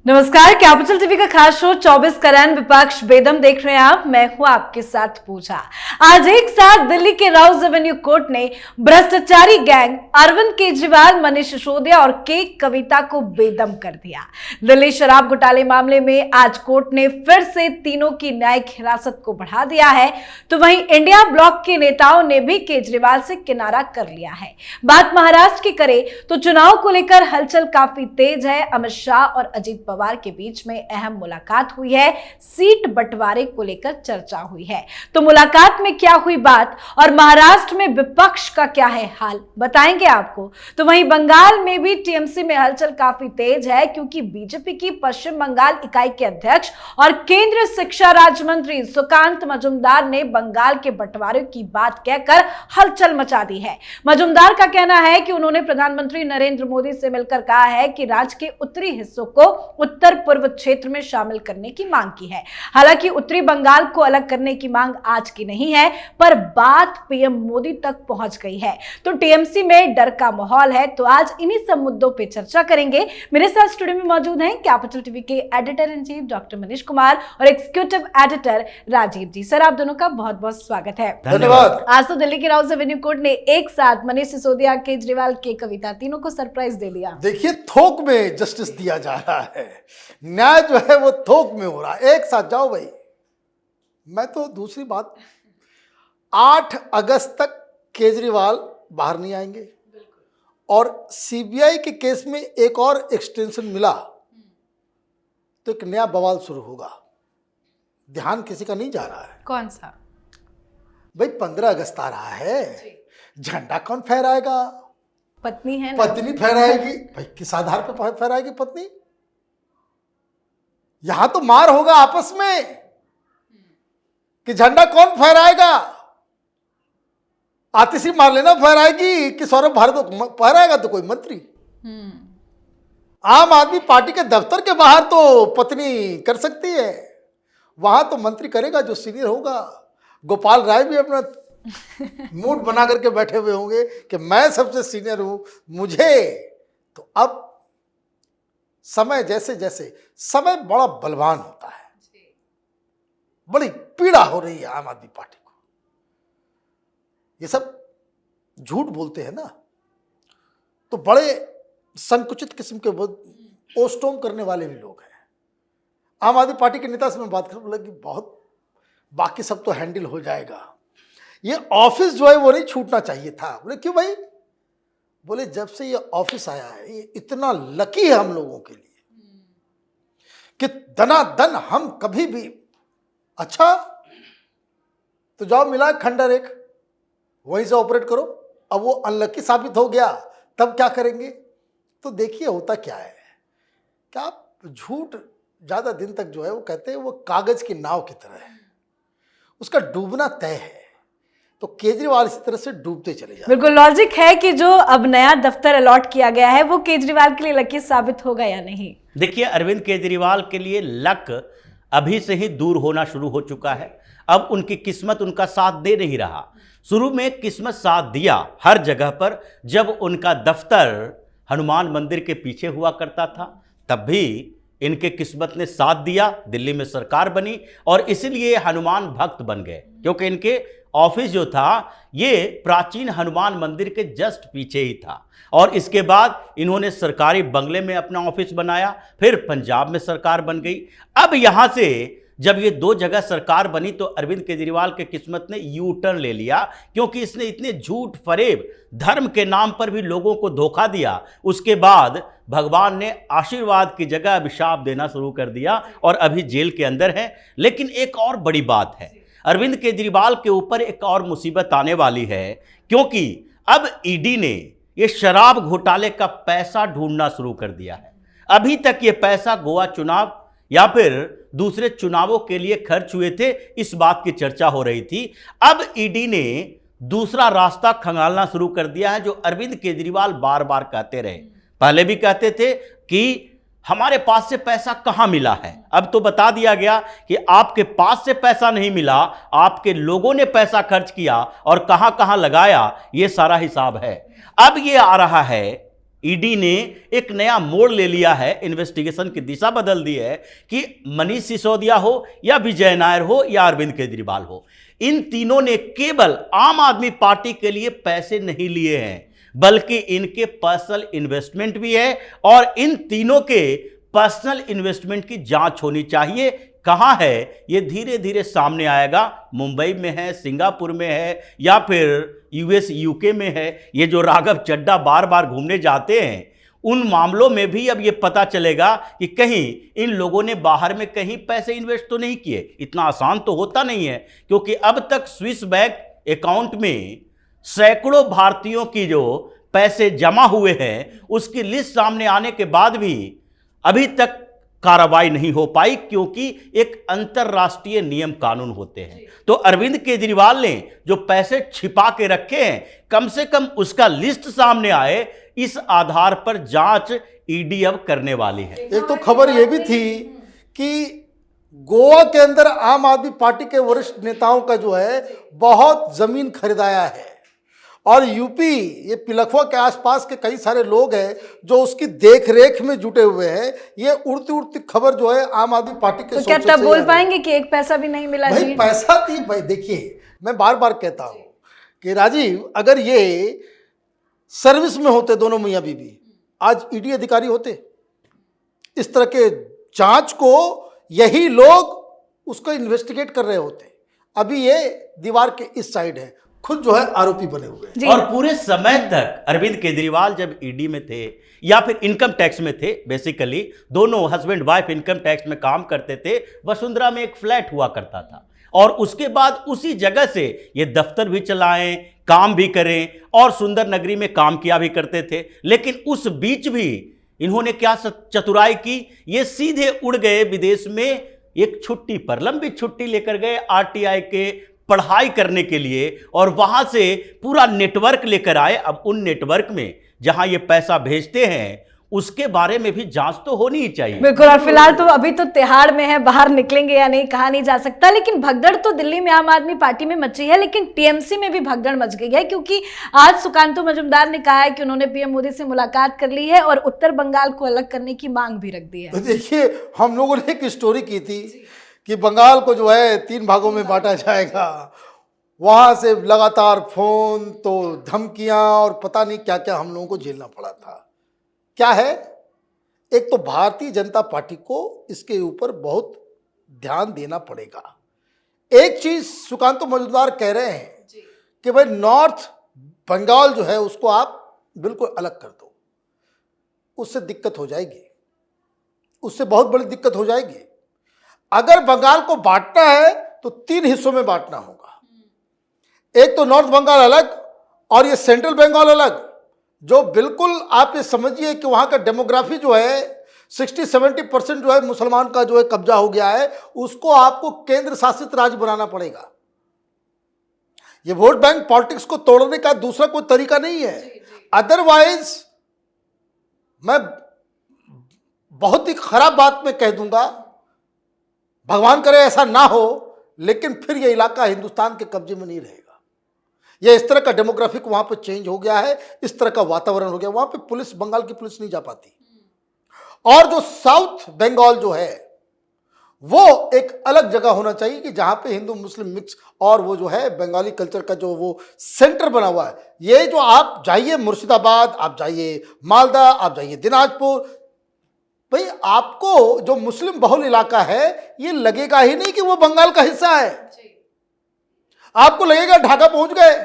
नमस्कार, capital TV का खास शो 24 करन विपक्ष बेदम देख रहे हैं आप। मैं हूं आपके साथ पूजा। आज एक साथ दिल्ली के राउज एवेन्यू कोर्ट ने भ्रष्टाचारी गैंग अरविंद केजरीवाल, मनीष सिसोदिया और के कविता को बेदम कर दिया। दिल्ली शराब घोटाले मामले में आज कोर्ट ने फिर से तीनों की न्यायिक हिरासत को बढ़ा दिया है, तो वहीं इंडिया ब्लॉक के नेताओं ने भी केजरीवाल से किनारा कर लिया है। बात महाराष्ट्र की करें तो चुनाव को लेकर हलचल काफी तेज है। अमित शाह और अजीत पवार के बीच में अहम मुलाकात हुई है। सीट बंटवारे को लेकर चर्चा हुई है, तो मुलाकात में क्या हुई बात और महाराष्ट्र में विपक्ष का क्या है हाल, बताएंगे आपको। तो वहीं बंगाल में भी टीएमसी में हलचल काफी तेज है, क्योंकि बीजेपी की पश्चिम बंगाल इकाई के अध्यक्ष और केंद्रीय शिक्षा राज्य मंत्री सुकांत मजूमदार ने बंगाल के बंटवारे की बात कहकर हलचल मचा दी है। मजूमदार का कहना है कि उन्होंने प्रधानमंत्री नरेंद्र मोदी से मिलकर कहा है कि राज्य के उत्तरी हिस्सों को उत्तर पूर्व क्षेत्र में शामिल करने की मांग की है। हालांकि उत्तरी बंगाल को अलग करने की मांग आज की नहीं है, पर बात पीएम मोदी तक पहुंच गई है, तो टीएमसी में डर का माहौल है। तो आज इन्हीं सब मुद्दों पे चर्चा करेंगे। मेरे साथ स्टूडियो में मौजूद हैं कैपिटल टीवी के editor in chief doctor Manish Kumar और एग्जीक्यूटिव एडिटर राजीव जी। सर, आप दोनों का बहुत बहुत स्वागत है। धन्यवाद। आज तो दिल्ली के राउज एवेन्यू कोर्ट ने एक साथ मनीष सिसोदिया, केजरीवाल, के कविता तीनों को सरप्राइज दे दिया। देखिए, थोक में जस्टिस दिया जा रहा है, न्याय जो है वो थोक में हो रहा है। एक साथ जाओ भाई। मैं तो दूसरी बात, 8 अगस्त तक केजरीवाल बाहर नहीं आएंगे और सीबीआई के केस में एक और एक्सटेंशन मिला तो एक नया बवाल शुरू होगा। ध्यान किसी का नहीं जा रहा है। कौन सा? भाई 15 अगस्त आ रहा है, झंडा कौन फहराएगा? पत्नी है ना? पत्नी फहराएगी। भाई किस आधार पर फहराएगी पत्नी? यहां तो मार होगा आपस में कि झंडा कौन फहराएगा। आतिशी मार्लेना फहराएगी कि सौरभ भारत फहराएगा, तो कोई मंत्री। आम आदमी पार्टी के दफ्तर के बाहर तो पत्नी कर सकती है, वहां तो मंत्री करेगा जो सीनियर होगा। गोपाल राय भी अपना मूड बना करके बैठे हुए होंगे कि मैं सबसे सीनियर हूं, मुझे। तो अब समय जैसे जैसे समय बड़ा बलवान होता है, बड़ी पीड़ा हो रही है आम आदमी पार्टी को। ये सब झूठ बोलते हैं ना, तो बड़े संकुचित किस्म के ओस्टोम करने वाले भी लोग हैं। आम आदमी पार्टी के नेता से मैं बात करने लगी, बहुत बाकी सब तो हैंडल हो जाएगा, ये ऑफिस जो है वो नहीं छूटना चाहिए था। बोले क्यों भाई? बोले जब से ये ऑफिस आया है, ये इतना लकी है हम लोगों के लिए कि दनादन हम कभी भी। अच्छा, तो जाओ मिला खंडर एक, वहीं से ऑपरेट करो। अब वो अनलकी साबित हो गया, तब क्या करेंगे? तो देखिए होता क्या है, क्या झूठ ज्यादा दिन तक जो है वो कहते हैं वो कागज की नाव की तरह है, उसका डूबना तय है। तो केजरीवाल इसी तरह से डूबते चले जाते। बिल्कुल लॉजिक है कि जो अब नया दफ्तर अलॉट किया गया है वो केजरीवाल के लिए लकी साबित होगा या नहीं? देखिए, अरविंद केजरीवाल के लिए लक अभी से ही दूर होना शुरू हो चुका है। अब उनकी किस्मत उनका साथ दे नहीं रहा। शुरू में किस्मत साथ दिया हर जगह पर, जब उनका दफ्तर हनुमान मंदिर के पीछे हुआ करता था, तब भी इनके किस्मत ने साथ दिया, दिल्ली में सरकार बनी और इसलिए हनुमान भक्त बन गए, क्योंकि इनके ऑफिस जो था ये प्राचीन हनुमान मंदिर के जस्ट पीछे ही था। और इसके बाद इन्होंने सरकारी बंगले में अपना ऑफिस बनाया, फिर पंजाब में सरकार बन गई। अब यहां से जब ये 2 जगह सरकार बनी तो अरविंद केजरीवाल के किस्मत ने यू टर्न ले लिया, क्योंकि इसने इतने झूठ फरेब, धर्म के नाम पर भी लोगों को धोखा दिया। उसके बाद भगवान ने आशीर्वाद की जगह अभिशाप देना शुरू कर दिया और अभी जेल के अंदर है। लेकिन एक और बड़ी बात है, अरविंद केजरीवाल के ऊपर एक और मुसीबत आने वाली है, क्योंकि अब ईडी ने ये शराब घोटाले का पैसा ढूंढना शुरू कर दिया है। अभी तक ये पैसा गोवा चुनाव या फिर दूसरे चुनावों के लिए खर्च हुए थे, इस बात की चर्चा हो रही थी। अब ईडी ने दूसरा रास्ता खंगालना शुरू कर दिया है, जो अरविंद केजरीवाल बार बार कहते रहे। पहले भी कहते थे कि हमारे पास से पैसा कहां मिला है, अब तो बता दिया गया कि आपके पास से पैसा नहीं मिला, आपके लोगों ने पैसा खर्च किया और कहां कहां लगाया, यह सारा हिसाब है। अब यह आ रहा है ईडी ने एक नया मोड़ ले लिया है, इन्वेस्टिगेशन की दिशा बदल दी है कि मनीष सिसोदिया हो या विजय नायर हो या अरविंद केजरीवाल हो, इन तीनों ने केवल आम आदमी पार्टी के लिए पैसे नहीं लिए हैं, बल्कि इनके पर्सनल इन्वेस्टमेंट भी है और इन तीनों के पर्सनल इन्वेस्टमेंट की जांच होनी चाहिए। कहां है ये धीरे धीरे सामने आएगा, मुंबई में है, सिंगापुर में है या फिर यूएस यूके में है। ये जो राघव चड्ढा बार बार घूमने जाते हैं, उन मामलों में भी अब ये पता चलेगा कि कहीं इन लोगों ने बाहर में कहीं पैसे इन्वेस्ट तो नहीं किए। इतना आसान तो होता नहीं है, क्योंकि अब तक स्विस बैंक अकाउंट में सैकड़ों भारतीयों की जो पैसे जमा हुए हैं, उसकी लिस्ट सामने आने के बाद भी अभी तक कार्रवाई नहीं हो पाई, क्योंकि एक अंतरराष्ट्रीय नियम कानून होते हैं। तो अरविंद केजरीवाल ने जो पैसे छिपा के रखे हैं, कम से कम उसका लिस्ट सामने आए, इस आधार पर जांच ईडी अब करने वाली है। एक तो खबर यह भी थी कि गोवा के अंदर आम आदमी पार्टी के वरिष्ठ नेताओं का जो है बहुत जमीन खरीदाया है, और यूपी ये पिलखवा के आसपास के कई सारे लोग हैं जो उसकी देखरेख में जुटे हुए हैं। ये उड़ती उड़ती खबर जो है आम आदमी पार्टी के तो क्या तब बोल पाएंगे कि एक पैसा भी नहीं मिला? भाई पैसा थी भाई, देखिए मैं बार बार कहता हूं कि राजीव, अगर ये सर्विस में होते दोनों मियां बीवी, आज ईडी अधिकारी होते। इस तरह के जांच को यही लोग उसको इन्वेस्टिगेट कर रहे होते। अभी ये दीवार के इस साइड है, खुद जो है आरोपी बने हुए हैं। और पूरे समय तक अरविंद केजरीवाल जब ईडी में थे या फिर इनकम टैक्स में थे, बेसिकली दोनों हस्बैंड वाइफ इनकम टैक्स में काम करते थे। वसुंधरा में एक फ्लैट हुआ करता था और उसके बाद उसी जगह से ये दफ्तर भी चलाएं, काम भी करें और सुंदर नगरी में काम किया भी करते थे। लेकिन उस बीच भी इन्होंने क्या चतुराई की, ये सीधे उड़ गए विदेश में एक छुट्टी पर, लंबी छुट्टी लेकर गए आरटीआई के पढ़ाई करने के लिए, और वहां से पूरा नेटवर्क लेकर आए। अब उन नेटवर्क में जहां ये पैसा भेजते हैं, उसके बारे में भी जांच तो होनी ही चाहिए। बिल्कुल। और फिलहाल तो अभी तो तिहाड़ में है, बाहर निकलेंगे या नहीं कहा नहीं जा सकता। लेकिन भगदड़ तो दिल्ली में आम आदमी पार्टी में मची है, लेकिन टीएमसी में भी भगदड़ मच गई है, क्योंकि आज सुकांतु मजूमदार ने कहा है कि उन्होंने पीएम मोदी से मुलाकात कर ली है और उत्तर बंगाल को अलग करने की मांग भी रख दी है। तो देखिए, हम लोगों ने एक स्टोरी की थी कि बंगाल को जो है 3 भागों में बांटा जाएगा। वहां से लगातार फोन तो धमकियां और पता नहीं क्या क्या हम लोगों को झेलना पड़ा था। क्या है, एक तो भारतीय जनता पार्टी को इसके ऊपर बहुत ध्यान देना पड़ेगा। एक चीज सुकांतु मजूमदार कह रहे हैं कि भाई नॉर्थ बंगाल जो है उसको आप बिल्कुल अलग कर दो, उससे दिक्कत हो जाएगी, उससे बहुत बड़ी दिक्कत हो जाएगी। अगर बंगाल को बांटना है तो 3 हिस्सों में बांटना होगा। एक तो नॉर्थ बंगाल अलग और ये सेंट्रल बंगाल अलग, जो बिल्कुल आप ये समझिए कि वहां का डेमोग्राफी जो है 60-70% जो है मुसलमान का जो है कब्जा हो गया है, उसको आपको केंद्र शासित राज्य बनाना पड़ेगा। ये वोट बैंक पॉलिटिक्स को तोड़ने का दूसरा कोई तरीका नहीं है। अदरवाइज मैं बहुत ही खराब बात में कह दूंगा, भगवान करे ऐसा ना हो, लेकिन फिर ये इलाका हिंदुस्तान के कब्जे में नहीं रहेगा। ये इस तरह का डेमोग्राफिक वहां पर चेंज हो गया है, इस तरह का वातावरण हो गया। वहां पे पुलिस, बंगाल की पुलिस नहीं जा पाती। और जो साउथ बंगाल जो है वो एक अलग जगह होना चाहिए कि जहां पे हिंदू मुस्लिम मिक्स और वो जो है बंगाली कल्चर का जो वो सेंटर बना हुआ है। ये जो आप जाइए मुर्शिदाबाद, आप जाइए मालदा, आप जाइए दिनाजपुर, भाई आपको जो मुस्लिम बहुल इलाका है ये लगेगा ही नहीं कि वो बंगाल का हिस्सा है। आपको लगेगा ढाका पहुंच गए,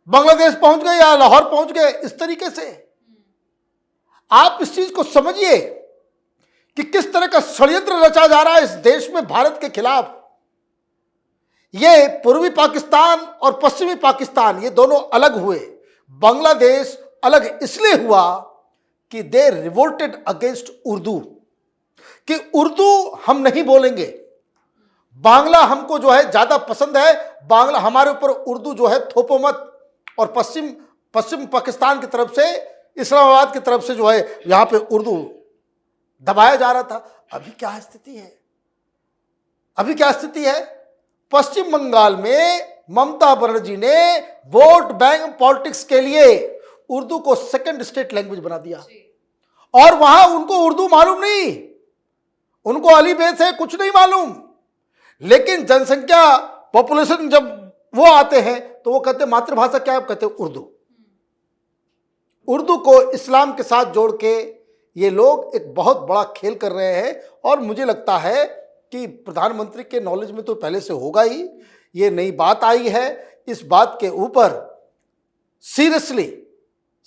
बांग्लादेश पहुंच गए या लाहौर पहुंच गए। इस तरीके से आप इस चीज को समझिए कि किस तरह का षड्यंत्र रचा जा रहा है इस देश में भारत के खिलाफ। ये पूर्वी पाकिस्तान और पश्चिमी पाकिस्तान ये दोनों अलग हुए। बांग्लादेश अलग इसलिए हुआ कि दे रिवोल्टेड अगेंस्ट उर्दू, कि उर्दू हम नहीं बोलेंगे, बांग्ला हमको जो है ज्यादा पसंद है, बांग्ला हमारे ऊपर उर्दू जो है थोपो मत। और पश्चिम पाकिस्तान की तरफ से, इस्लामाबाद की तरफ से जो है यहां पे उर्दू दबाया जा रहा था। अभी क्या स्थिति है, अभी क्या स्थिति है? पश्चिम बंगाल में ममता बनर्जी ने वोट बैंक पॉलिटिक्स के लिए उर्दू को सेकंड स्टेट लैंग्वेज बना दिया। और वहां उनको उर्दू मालूम नहीं, उनको अली बे से कुछ नहीं मालूम, लेकिन जनसंख्या पॉपुलेशन जब वो आते हैं तो वो कहते मातृभाषा क्या है, कहते उर्दू। उर्दू को इस्लाम के साथ जोड़ के ये लोग एक बहुत बड़ा खेल कर रहे हैं। और मुझे लगता है कि प्रधानमंत्री के नॉलेज में तो पहले से होगा ही, ये नई बात आई है, इस बात के ऊपर सीरियसली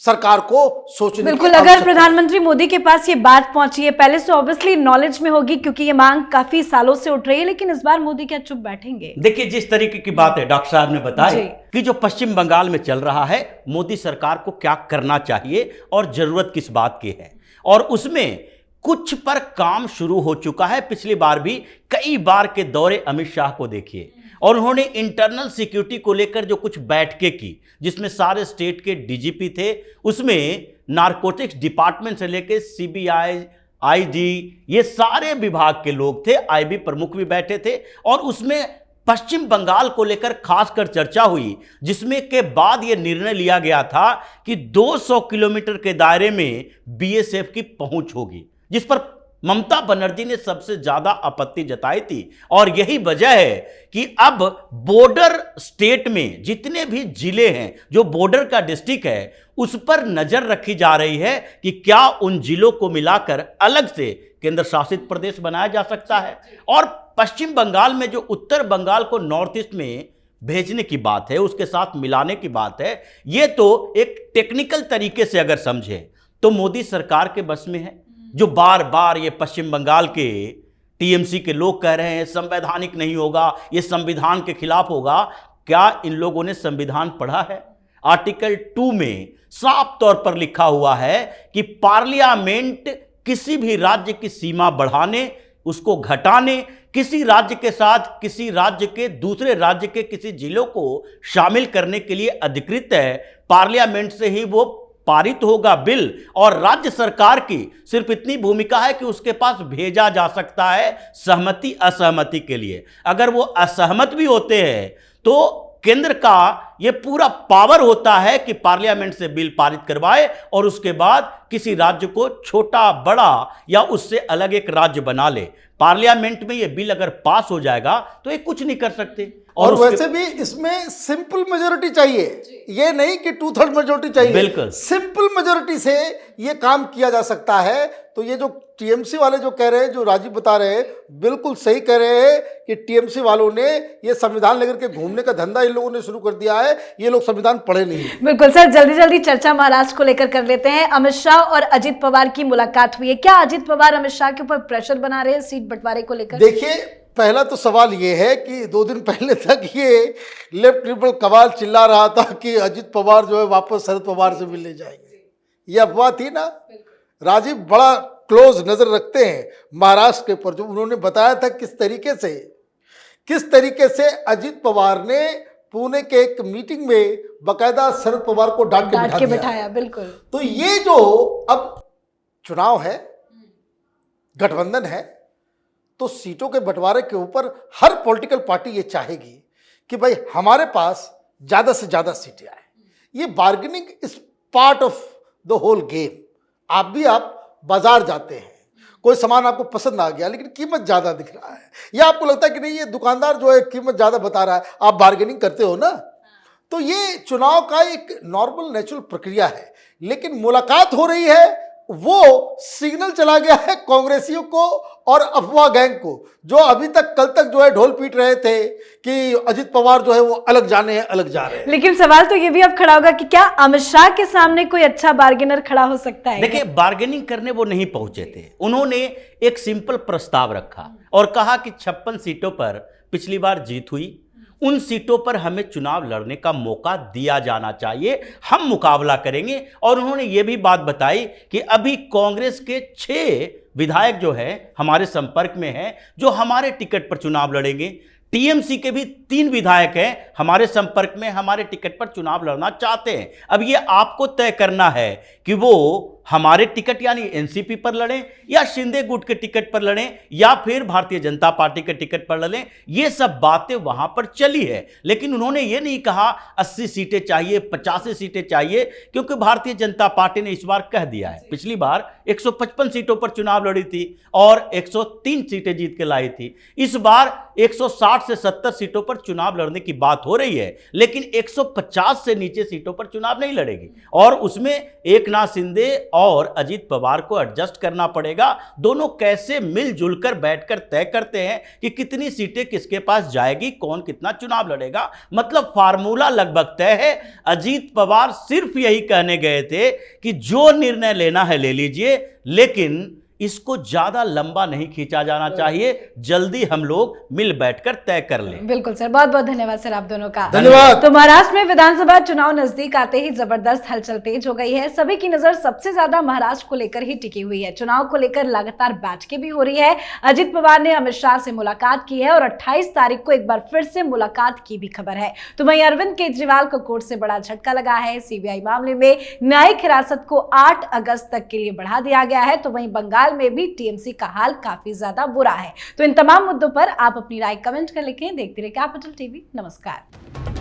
सरकार को सोचने बिल्कुल, की अगर आवश्यकता है। प्रधानमंत्री मोदी के पास ये बात पहुंची है, पहले से ऑब्वियसली नॉलेज में होगी क्योंकि ये मांग काफी सालों से उठ रही है, लेकिन इस बार मोदी क्या चुप बैठेंगे? देखिए, जिस तरीके की बात है डॉक्टर साहब ने बताई जी। कि जो पश्चिम बंगाल में चल रहा है, मोदी सरकार को क्या करना चाहिए और जरूरत किस बात की है, और उसमें कुछ पर काम शुरू हो चुका है। पिछली बार भी कई बार के दौरे अमित शाह को देखिए, और उन्होंने इंटरनल सिक्योरिटी को लेकर जो कुछ बैठकें की, जिसमें सारे स्टेट के डीजीपी थे, उसमें नारकोटिक्स डिपार्टमेंट से लेकर सीबीआई, आईजी, ये सारे विभाग के लोग थे, आईबी प्रमुख भी बैठे थे, और उसमें पश्चिम बंगाल को लेकर खासकर चर्चा हुई, जिसमें के बाद यह निर्णय लिया गया था कि 200 किलोमीटर के दायरे में बीएसएफ की पहुंच होगी, जिस पर ममता बनर्जी ने सबसे ज्यादा आपत्ति जताई थी। और यही वजह है कि अब बॉर्डर स्टेट में जितने भी जिले हैं, जो बॉर्डर का डिस्ट्रिक्ट है, उस पर नजर रखी जा रही है कि क्या उन जिलों को मिलाकर अलग से केंद्र शासित प्रदेश बनाया जा सकता है। और पश्चिम बंगाल में जो उत्तर बंगाल को नॉर्थ ईस्ट में भेजने की बात है, उसके साथ मिलाने की बात है, यह तो एक टेक्निकल तरीके से अगर समझे तो मोदी सरकार के बस में है। जो बार बार ये पश्चिम बंगाल के टीएमसी के लोग कह रहे हैं संवैधानिक नहीं होगा, ये संविधान के खिलाफ होगा, क्या इन लोगों ने संविधान पढ़ा है? आर्टिकल 2 में साफ तौर पर लिखा हुआ है कि पार्लियामेंट किसी भी राज्य की सीमा बढ़ाने, उसको घटाने, किसी राज्य के साथ किसी राज्य के दूसरे राज्य के किसी जिलों को शामिल करने के लिए अधिकृत है। पार्लियामेंट से ही वो पारित होगा बिल, और राज्य सरकार की सिर्फ इतनी भूमिका है कि उसके पास भेजा जा सकता है सहमति असहमति के लिए। अगर वो असहमत भी होते हैं तो केंद्र का ये पूरा पावर होता है कि पार्लियामेंट से बिल पारित करवाए और उसके बाद किसी राज्य को छोटा बड़ा या उससे अलग एक राज्य बना ले। पार्लियामेंट में ये बिल अगर पास हो जाएगा तो ये कुछ नहीं कर सकते। और वैसे भी इसमें सिंपल मेजोरिटी चाहिए, ये नहीं कि 2/3 मेजोरिटी चाहिए। बिल्कुल सिंपल मेजोरिटी से ये काम किया जा सकता है। तो ये जो टीएमसी वाले जो कह रहे हैं, जो राजीव बता रहे हैं, बिल्कुल सही कह रहे हैं कि टीएमसी वालों ने ये संविधान लेकर के घूमने का धंधा इन लोगों ने शुरू कर दिया है। ये लोग संविधान पढ़े नहीं है। बिल्कुल सर, जल्दी जल्दी चर्चा महाराष्ट्र को लेकर कर लेते हैं। अमित शाह और अजित पवार की मुलाकात हुई है, क्या अजित पवार अमित शाह के ऊपर प्रेशर बना रहे हैं सीट बंटवारे को लेकर? देखिए, पहला तो सवाल ये है कि 2 दिन पहले तक ये लेफ्ट लिबरल कवाल चिल्ला रहा था कि अजित पवार जो है वापस शरद पवार से मिलने जाएंगे। ये अफवाह थी ना। राजीव बड़ा क्लोज नजर रखते हैं महाराष्ट्र के ऊपर। जो उन्होंने बताया था किस तरीके से अजित पवार ने पुणे के एक मीटिंग में बकायदा शरद पवार को डांट के बिठाया। बिल्कुल। तो ये जो अब चुनाव है, गठबंधन है, तो सीटों के बंटवारे के ऊपर हर पॉलिटिकल पार्टी ये चाहेगी कि भाई हमारे पास ज्यादा से ज्यादा सीटें आए। ये bargaining is part of the whole game. आप बाजार जाते हैं, कोई सामान आपको पसंद आ गया लेकिन कीमत ज्यादा दिख रहा है, या आपको लगता है कि नहीं ये दुकानदार जो है कीमत ज्यादा बता रहा है, आप बार्गेनिंग करते हो ना। तो ये चुनाव का एक नॉर्मल नेचुरल प्रक्रिया है। लेकिन मुलाकात हो रही है, वो सिग्नल चला गया है कांग्रेसियों को और अफवाह गैंग को, जो अभी तक कल तक जो है ढोल पीट रहे थे कि अजित पवार जो है वो अलग जाने हैं, अलग जा रहे हैं। लेकिन सवाल तो ये भी अब खड़ा होगा कि क्या अमित शाह के सामने कोई अच्छा बार्गेनर खड़ा हो सकता है? देखिए, बार्गेनिंग करने वो नहीं पहुंचे थे। उन्होंने एक सिंपल प्रस्ताव रखा और कहा कि 56 सीटों पर पिछली बार जीत हुई, उन सीटों पर हमें चुनाव लड़ने का मौका दिया जाना चाहिए, हम मुकाबला करेंगे। और उन्होंने ये भी बात बताई कि अभी कांग्रेस के 6 विधायक जो है हमारे संपर्क में हैं, जो हमारे टिकट पर चुनाव लड़ेंगे। टीएमसी के भी 3 विधायक हैं, हमारे संपर्क में, हमारे टिकट पर चुनाव लड़ना चाहते हैं। अब ये आपको तय करना है कि वो हमारे टिकट यानी एनसीपी पर लड़ें या शिंदे गुट के टिकट पर लड़ें या फिर भारतीय जनता पार्टी के टिकट पर लड़ें। ये सब बातें वहां पर चली है, लेकिन उन्होंने ये नहीं कहा 80 सीटें चाहिए, 85 सीटें चाहिए, क्योंकि भारतीय जनता पार्टी ने इस बार कह दिया है। पिछली बार 155 सीटों पर चुनाव लड़ी थी और 103 सीटें जीत के लाई थी। इस बार 160 से 70 सीटों पर चुनाव लड़ने की बात हो रही है, लेकिन 150 से नीचे सीटों पर चुनाव नहीं लड़ेगी और उसमें एकनाथ शिंदे और अजीत पवार को एडजस्ट करना पड़ेगा। दोनों कैसे मिलजुल कर बैठकर तय करते हैं कि कितनी सीटें किसके पास जाएगी, कौन कितना चुनाव लड़ेगा। मतलब फार्मूला लगभग तय है। अजीत पवार सिर्फ यही कहने गए थे कि जो निर्णय लेना है ले लीजिए, लेकिन इसको ज्यादा लंबा नहीं खींचा जाना चाहिए, जल्दी हम लोग मिल बैठकर तय कर लें। बिल्कुल सर, बहुत बहुत धन्यवाद सर आप दोनों का। धन्यवाद। तो महाराष्ट्र में विधानसभा चुनाव नजदीक आते ही जबरदस्त हलचल तेज हो गई है। सभी की नजर सबसे ज्यादा महाराष्ट्र को लेकर ही टिकी हुई है। चुनाव को लेकर लगातार बैठकें भी हो रही है। अजित पवार ने अमित शाह से मुलाकात की है और 28 तारीख को एक बार फिर से मुलाकात की भी खबर है। तो वहीं अरविंद केजरीवाल को कोर्ट से बड़ा झटका लगा है। सीबीआई मामले में न्यायिक हिरासत को 8 अगस्त तक के लिए बढ़ा दिया गया है। तो वहीं बंगाल में भी टीएमसी का हाल काफी ज्यादा बुरा है। तो इन तमाम मुद्दों पर आप अपनी राय कमेंट कर लिखें। देखते रहिए कैपिटल टीवी। नमस्कार।